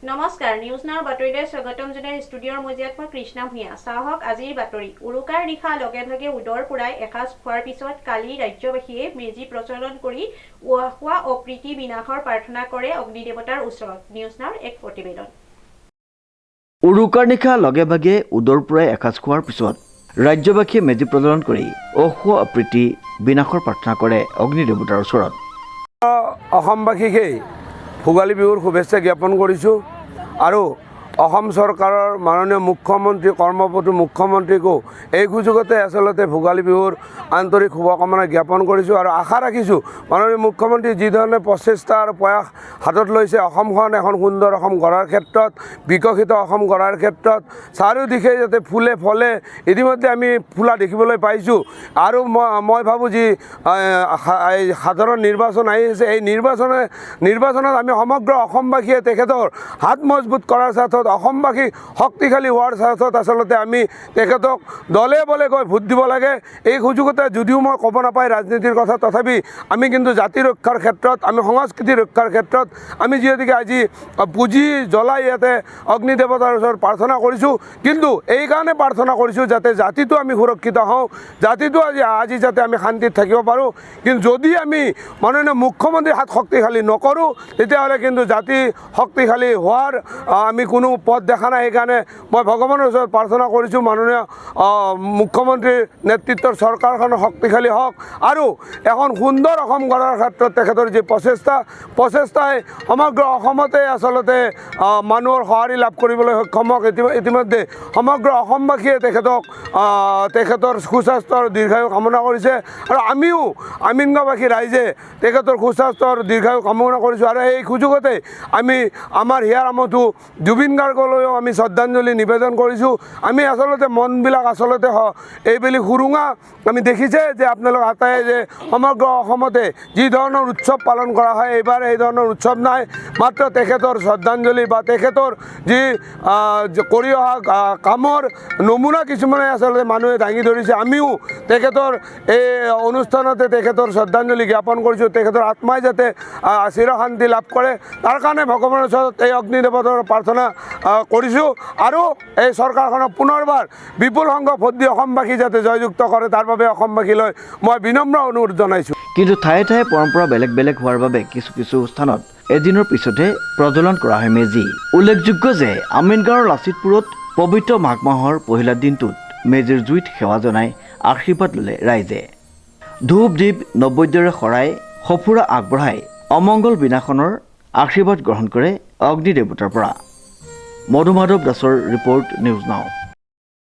নমস্কাৰ নিউজ নাওৰ বাতৰিলৈ স্বাগতম জনাই ষ্টুডিঅ'ৰ মজিয়াত মই কৃষ্ণা ভূঞা চাহক আজিৰ বাতৰি উৰুকাৰ নিশা লগে ভাগে উদৰ পুৰাই এসাঁজ খোৱাৰ পিছত কালি ৰাজ্যবাসীয়ে মেজি প্ৰচলন কৰি হোৱা অপ্ৰীতি বিনাশৰ প্ৰাৰ্থনা কৰে অগ্নিদেৱতাৰ ওচৰত নিউজ নাওৰ এক প্ৰতিবেদন উৰুকাৰ নিশা লগে ভাগে উদৰ পুৰাই এসাঁজ খোৱাৰ পিছত ৰাজ্যবাসীয়ে মেজি প্ৰজ্বলন কৰি অহোৱা অপ্ৰীতি বিনাশৰ প্ৰাৰ্থনা কৰে অগ্নিদেৱতাৰ ওচৰত অসমবাসীকে ভোগালী বিহুৰ শুভেচ্ছা জ্ঞাপন কৰিছোঁ আৰু অসম চৰকাৰৰ মাননীয় মুখ্যমন্ত্ৰী কৰ্মপটু মুখ্যমন্ত্ৰীকো এই সুযোগতে আচলতে ভোগালী বিহুৰ আন্তৰিক শুভকামনা জ্ঞাপন কৰিছোঁ আৰু আশা ৰাখিছোঁ মাননীয় মুখ্যমন্ত্ৰী যিধৰণে প্ৰচেষ্টা আৰু প্ৰয়াস হাতত লৈছে অসমখন এখন সুন্দৰ অসম গঢ়াৰ ক্ষেত্ৰত বিকশিত অসম গঢ়াৰ ক্ষেত্ৰত চাৰিওদিশে যাতে ফুলে ফলে ইতিমধ্যে আমি ফুলা দেখিবলৈ পাইছোঁ আৰু মই ভাবোঁ যি সাধাৰণ নিৰ্বাচন আহি আছে এই নিৰ্বাচনত আমি সমগ্ৰ অসমবাসীয়ে তেখেতৰ হাত মজবুত কৰাৰ স্বাৰ্থত অসমবাসী শক্তিশালী হোৱাৰ স্বাৰ্থত আচলতে আমি তেখেতক দলে বলে গৈ ভোট দিব লাগে এই সুযোগতে যদিও মই ক'ব নাপায় ৰাজনীতিৰ কথা তথাপি আমি কিন্তু জাতি ৰক্ষাৰ ক্ষেত্ৰত আমি সংস্কৃতি ৰক্ষাৰ ক্ষেত্ৰত আমি যিহেতুকে আজি পুঁজি জ্বলাই ইয়াতে অগ্নিদেৱতাৰ ওচৰত প্ৰাৰ্থনা কৰিছোঁ কিন্তু এইকাৰণে প্ৰাৰ্থনা কৰিছোঁ যাতে জাতিটো আমি সুৰক্ষিত হওঁ জাতিটো আজি যাতে আমি শান্তিত থাকিব পাৰোঁ কিন্তু যদি আমি মাননীয় মুখ্যমন্ত্ৰীৰ হাত শক্তিশালী নকৰোঁ তেতিয়াহ'লে কিন্তু জাতি শক্তিশালী হোৱাৰ আমি কোনো পথ দেখা নাই সেইকাৰণে মই ভগৱানৰ ওচৰত প্ৰাৰ্থনা কৰিছোঁ মাননীয় মুখ্যমন্ত্ৰীৰ নেতৃত্বৰ চৰকাৰখন শক্তিশালী হওক আৰু এখন সুন্দৰ অসম গঢ়াৰ ক্ষেত্ৰত তেখেতৰ যি প্ৰচেষ্টাই সমগ্ৰ অসমতে আচলতে মানুহৰ সঁহাৰি লাভ কৰিবলৈ সক্ষম হওক ইতিমধ্যে সমগ্ৰ অসমবাসীয়ে তেখেতৰ সুস্বাস্থ্য আৰু দীৰ্ঘায়ু কামনা কৰিছে আৰু আমিও আমিনগাঁওবাসী ৰাইজে তেখেতৰ সুস্বাস্থ্য আৰু দীৰ্ঘায়ু কামনা কৰিছোঁ আৰু এই সুযোগতে আমি আমাৰ হিয়াৰ আমঠু জুবিন গাৰ্গলৈও আমি শ্ৰদ্ধাঞ্জলি নিবেদন কৰিছোঁ আমি আচলতে মনবিলাক আচলতে এইবেলি সুৰুঙা আমি দেখিছে যে আপোনালোক আটায়ে যে সমগ্ৰ অসমতে যি ধৰণৰ উৎসৱ পালন কৰা হয় এইবাৰ এই ধৰণৰ উৎসৱ নাই মাত্ৰ তেখেতৰ শ্ৰদ্ধাঞ্জলি বা তেখেতৰ যি কৰি অহা কামৰ নমুনা কিছুমানে আচলতে মানুহে দাঙি ধৰিছে আমিও তেখেতৰ এই অনুষ্ঠানতে তেখেতৰ শ্ৰদ্ধাঞ্জলি জ্ঞাপন কৰিছোঁ তেখেতৰ আত্মাই যাতে চিৰশান্তি লাভ কৰে তাৰ কাৰণে ভগৱানৰ ওচৰত এই অগ্নিদেৱতাৰ প্ৰাৰ্থনা কৰিছোঁ আৰু এই চৰকাৰখনক পুনৰবাৰ বিপুল সংখ্যক ভোট দি অসমবাসী যাতে জয়যুক্ত কৰে তাৰ বাবে অসমবাসীলৈ মই বিনম্ৰ অনুৰোধ জনাইছোঁ কিন্তু ঠায়ে ঠায়ে পৰম্পৰা বেলেগ বেলেগ হোৱাৰ বাবে কিছু স্থানত এদিনৰ পিছতে প্ৰজ্বলন কৰা হয় মেজি উল্লেখযোগ্য যে আমিনগাঁৱৰ লাচিতপুৰত পবিত্ৰ মাঘ মাহৰ পহিলা দিনটোত মেজিৰ জুইত সেৱা জনাই আশীৰ্বাদ ল'লে ৰাইজে ধূপ দীপ নৈবেদ্যৰে শৰাই সঁফুৰা আগবঢ়াই অমংগল বিনাশনৰ আশীৰ্বাদ গ্ৰহণ কৰে অগ্নিদেৱতাৰ পৰা মধুমাধৱ দাসৰ ৰিপৰ্ট নিউজ নাও।